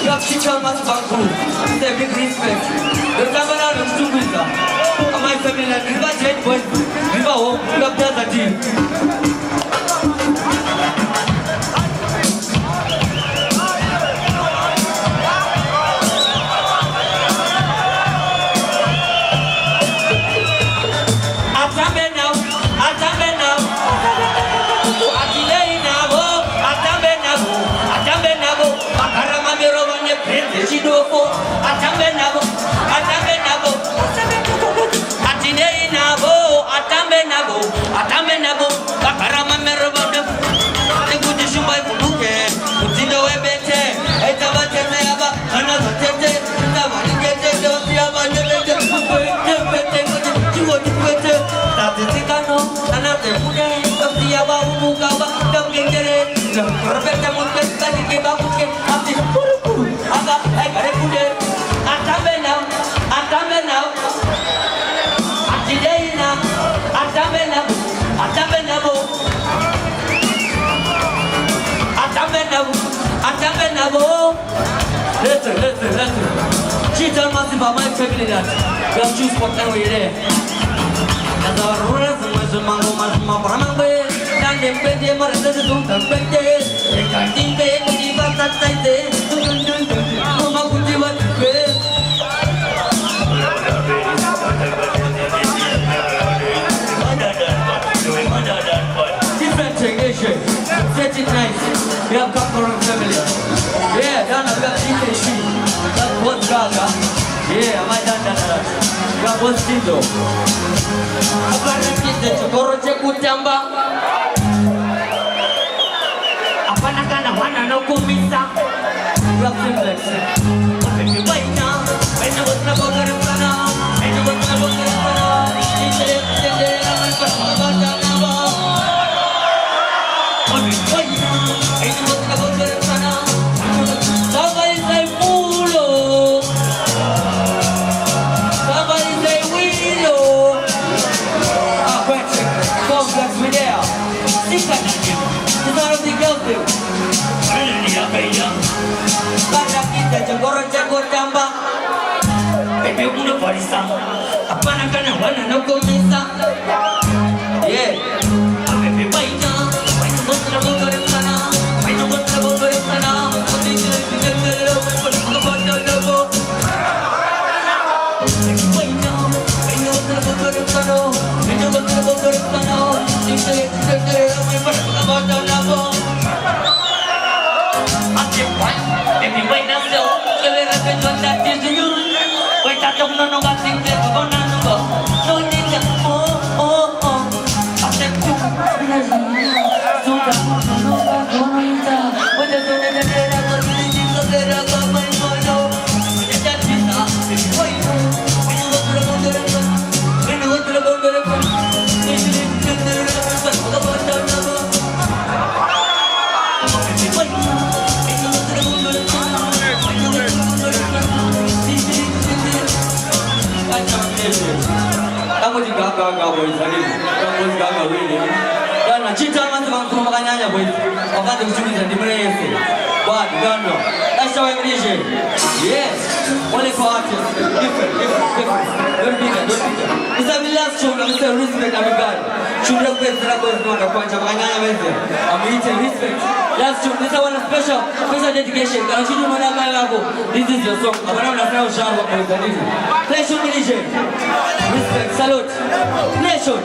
약 시청 마스 방송 내 big respect 여자분아 lumsungulda my family riba jet boy riba ho labda dati Listen. She told me about my family that we have choose what time we there. As our rulers and my mango, my Brahman, and them pay them or the don't have pay. They can't think they could give us that time. No, my good you want to pay. Different segregation. Set it nice. We have come from family. Yeah, done a bit of shit. That's what Gaga. Yeah, I done that. Got one still. Apparently, the Chokoroche Kutamba. Apanakana, one and no kumisa. Rough simplex. If you wait now, I know what's the bugger in Sana. I know what's the bugger in Sana. It's a day, I'm a person about that number. Wait now, I know what's the bugger in Sana. Somebody say Pulo. Somebody say Willow. Question. Complex with there. Six at you. It's not a big girl thing. Para kita jago tamba. Baby, uno parisa. Apa nak kena wana no komisa. Yeah. Baby, baina. Baina botra botra sana. Baina botra botra sana. gaga boys ali. Boys gaga really. Dana chita manzi manzi makanyanya boys. Wakati kuchuliza ndimrese. But gano. That's how I'm reaching. Yes. Only for artists. Different. Don't be there. It's a last show. I'm saying respect everybody. Should respect the boys no the punch makanyanya boys. I'm eating respect. Last show. This is one special dedication. Kana chidu mwana lako. This is your song. Abana unafanya ushamba boys ali. Play show religion. Respect. Salute. Play show.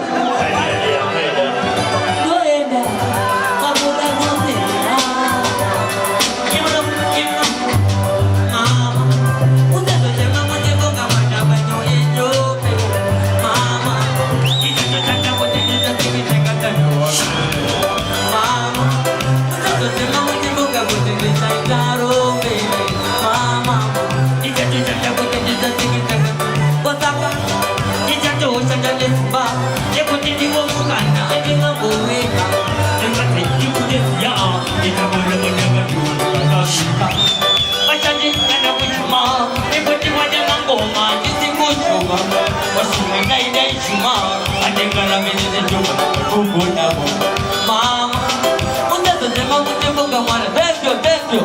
Thank you.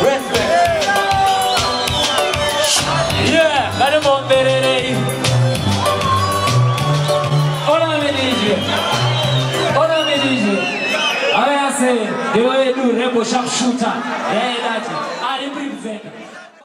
Respect. Yeah, madame Bomberere. Hola, Mélige. I say, the way you do Rebel Sharpshooter. Yeah, that's it. I represent.